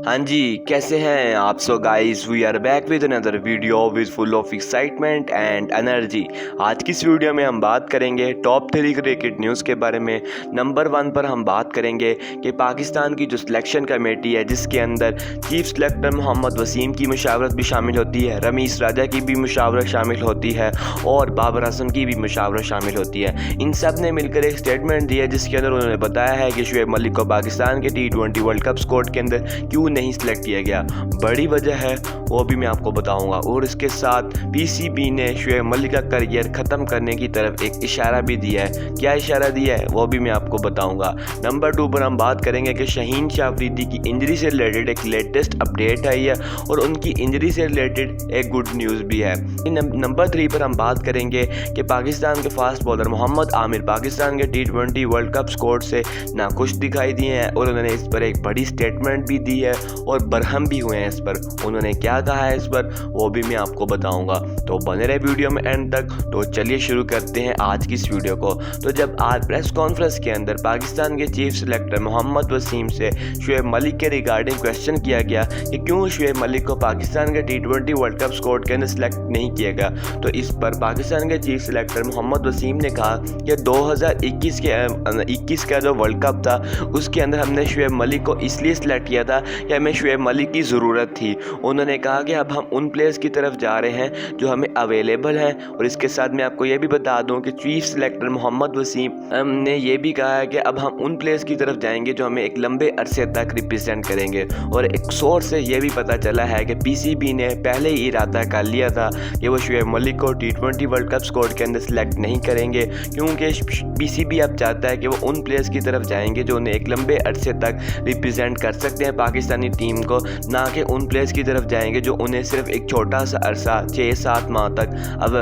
हाँ जी, कैसे हैं आप? So guys, we are back with another video with full of excitement and energy. आज की इस वीडियो में हम बात करेंगे टॉप 3 क्रिकेट न्यूज़ के बारे में। नंबर 1 पर हम बात करेंगे कि पाकिस्तान की जो सिलेक्शन कमेटी है, जिसके अंदर चीफ सेलेक्टर मोहम्मद वसीम की मुशावरत भी शामिल होती है, रमीज़ राजा की भी मुशावरत शामिल होती है और बाबर आजम की भी मुशावरत शामिल होती है। इन सब ने मिलकर एक स्टेटमेंट दी है, जिसके अंदर उन्होंने बताया है कि शुएब मलिक को पाकिस्तान के T20 वर्ल्ड कप स्क्वाड के अंदर क्यों नहीं सिलेक्ट किया गया। बड़ी वजह है वो भी मैं आपको बताऊंगा। और इसके साथ पीसीबी ने शुएब मलिक का करियर ख़त्म करने की तरफ एक इशारा भी दिया है। क्या इशारा दिया है वो भी मैं आपको बताऊंगा। नंबर 2 पर हम बात करेंगे कि शाहीन शाह अफरीदी की इंजरी से रिलेटेड एक लेटेस्ट अपडेट आई है और उनकी इंजरी से रिलेटेड एक गुड न्यूज़ भी है। नंबर 3 पर हम बात करेंगे कि पाकिस्तान के फास्ट बॉलर मोहम्मद आमिर पाकिस्तान के T20 वर्ल्ड कप स्क्वाड से नाखुश दिखाई दिए हैं और उन्होंने इस पर एक बड़ी स्टेटमेंट भी दी है और बरहम भी हुए हैं इस पर। उन्होंने क्या कहा है इस पर वो भी मैं आपको बताऊंगा, तो बने रहे वीडियो में एंड तक। तो चलिए शुरू करते हैं आज की इस वीडियो को। तो जब आज प्रेस कॉन्फ्रेंस के अंदर पाकिस्तान के चीफ सेलेक्टर मोहम्मद वसीम से शुएब मलिक के रिगार्डिंग क्वेश्चन किया गया कि क्यों शुएब मलिक को पाकिस्तान के T20 वर्ल्ड कप स्क्वाड के अंदर सेलेक्ट नहीं किया गया, तो इस पर पाकिस्तान के चीफ सेलेक्टर मोहम्मद वसीम ने कहा कि 2021 का जो वर्ल्ड कप था उसके अंदर हमने शुएब मलिक को इसलिए सिलेक्ट किया था कि हमें शुएब मलिक की ज़रूरत थी। उन्होंने कहा कि अब हम उन प्लेयर्स की तरफ जा रहे हैं जो हमें अवेलेबल हैं। और इसके साथ मैं आपको ये भी बता दूं कि चीफ सेलेक्टर मोहम्मद वसीम ने ये भी कहा है कि अब हम उन प्लेयर्स की तरफ जाएंगे जो हमें एक लंबे अरसे तक रिप्रेजेंट करेंगे। और एक सोर्स से ये भी पता चला है कि पीसीबी ने पहले ही इरादा कर लिया था कि वो शुएब मलिक को T20 वर्ल्ड कप स्क्वाड के अंदर सेलेक्ट नहीं करेंगे, क्योंकि पीसीबी अब चाहता है कि वो उन प्लेयर्स की तरफ जाएंगे जो उन्हें एक लंबे अरसे तक रिप्रेजेंट कर सकते हैं पाकिस्तानी टीम को, ना कि उन प्लेयर्स की तरफ जाएंगे जो उन्हें सिर्फ एक छोटा सा अरसा 6-7 माह तक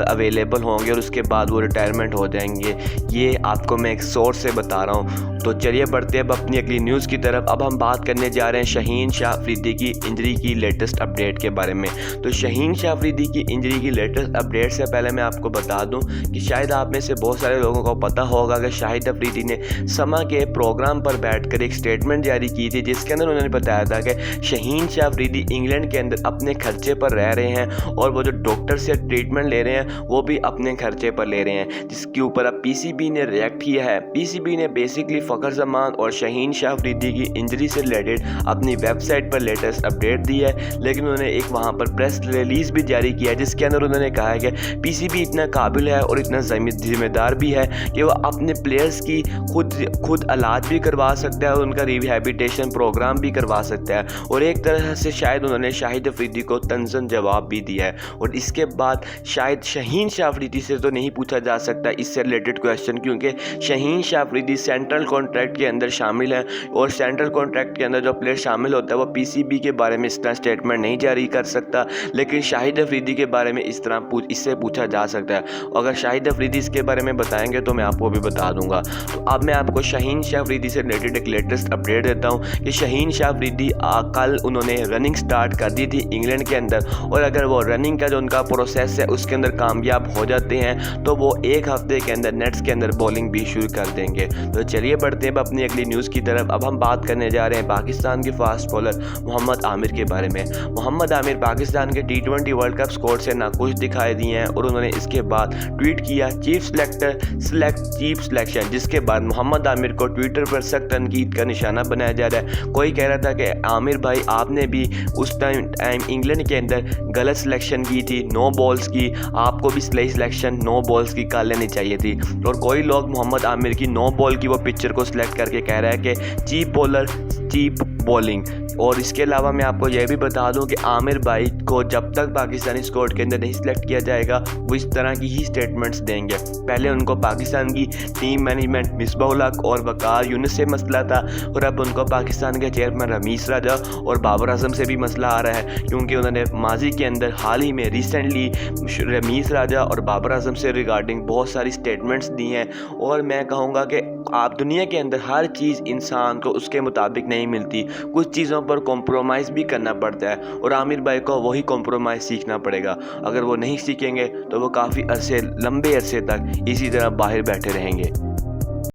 अवेलेबल होंगे और उसके बाद वो रिटायरमेंट हो जाएंगे। ये आपको मैं एक सोर्स से बता रहा हूँ। तो चलिए बढ़ते हैं अब अपनी अगली न्यूज़ की तरफ। अब हम बात करने जा रहे हैं शाहीन शाह अफरीदी की इंजरी की लेटेस्ट अपडेट के बारे में। तो शाहीन शाह अफरीदी की इंजरी की लेटेस्ट अपडेट से पहले मैं आपको बता दूं कि शायद आप में से बहुत सारे लोगों को पता होगा कि शाहिद अफरीदी ने समा के प्रोग्राम पर बैठकर एक स्टेटमेंट जारी की थी, जिसके अंदर उन्होंने बताया था कि शाहीन शाह अफरीदी इंग्लैंड के अंदर अपने खर्चे पर रह रहे हैं और वो जो डॉक्टर से ट्रीटमेंट ले रहे हैं वो भी अपने खर्चे पर ले रहे हैं, जिसके ऊपर अब पीसीबी ने रिएक्ट किया है। पीसीबी ने बेसिकली फ़खर जमान और शाहीन शाह अफरीदी की इंजरी से रिलेटेड अपनी वेबसाइट पर लेटेस्ट अपडेट दी है, लेकिन उन्होंने एक वहाँ पर प्रेस रिलीज़ भी जारी किया है, जिसके अंदर उन्होंने कहा है कि पीसीबी इतना काबिल है और इतना जिम्मेदार भी है कि वो अपने प्लेयर्स की खुद इलाज भी करवा सकता है और उनका रिहैबिलिटेशन प्रोग्राम भी करवा सकता है। और एक तरह से शायद उन्होंने शाहिद अफरीदी को तंजन जवाब भी दिया है। और इसके बाद शायद शाहीन शाह अफरीदी से तो नहीं पूछा जा सकता इससे रिलेटेड क्वेश्चन, क्योंकि शाहीन शाह अफरीदी सेंट्रल कॉन्ट्रैक्ट के अंदर शामिल है और सेंट्रल कॉन्ट्रैक्ट के अंदर जो प्लेयर शामिल होता है वो पीसीबी के बारे में इस तरह स्टेटमेंट नहीं जारी कर सकता, लेकिन शाहिद अफरीदी के बारे में इससे पूछा जा सकता है। अगर शाहिद अफरीदी इसके बारे में बताएंगे तो मैं आपको भी बता दूंगा। तो अब मैं आपको शाहीन शाह अफरीदी से रिलेटेड एक लेटेस्ट अपडेट देता हूं कि शाहीन शाह अफरीदी कल उन्होंने रनिंग स्टार्ट कर दी थी इंग्लैंड के अंदर, और अगर वो रनिंग का जो उनका प्रोसेस है उसके अंदर कामयाब हो जाते हैं तो वो एक हफ्ते के अंदर नेट्स के अंदर बॉलिंग भी शुरू कर देंगे। तो चलिए बढ़ते हैं अपनी अगली न्यूज़ की तरफ। अब हम बात करने जा रहे हैं पाकिस्तान के फास्ट बॉलर मोहम्मद आमिर के बारे में। मोहम्मद आमिर पाकिस्तान के T20 वर्ल्ड कप स्क्वाड से नाखुश दिखाई दिए हैं और उन्होंने इसके बाद ट्वीट किया चीफ सिलेक्शन, जिसके बाद मोहम्मद आमिर को ट्विटर पर सख्त तनकीद का निशाना बनाया जा रहा है। कोई कह रहा था कि आमिर भाई आपने भी उस टाइम इंग्लैंड के अंदर गलत सिलेक्शन की थी, नो बॉल्स की, आपको भी सही सिलेक्शन नो बॉल्स की कर लेनी चाहिए थी। और कोई लोग मोहम्मद आमिर की नो बॉल की वो पिक्चर को सिलेक्ट करके कह रहा है कि चीप बॉलर चीप बॉलिंग। और इसके अलावा मैं आपको यह भी बता दूं कि आमिर भाई को जब तक पाकिस्तानी स्क्वाड के अंदर नहीं सिलेक्ट किया जाएगा वो इस तरह की ही स्टेटमेंट्स देंगे। पहले उनको पाकिस्तान की टीम मैनेजमेंट मिसबाहुल हक और वकार यूनुस से मसला था, और अब उनको पाकिस्तान के चेयरमैन रमीज़ राजा और बाबर आजम से भी मसला आ रहा है, क्योंकि उन्होंने माजी के अंदर हाल ही में रिसेंटली रमीज़ राजा और बाबर आजम से रिगार्डिंग बहुत सारी स्टेटमेंट्स दी हैं। और मैं कहूँगा कि आप दुनिया के अंदर हर चीज़ इंसान को उसके मुताबिक नहीं मिलती, कुछ चीज़ों पर कॉम्प्रोमाइज़ भी करना पड़ता है और आमिर भाई को वही कॉम्प्रोमाइज़ सीखना पड़ेगा। अगर वो नहीं सीखेंगे तो वो काफ़ी लंबे अरसे तक इसी तरह बाहर बैठे रहेंगे।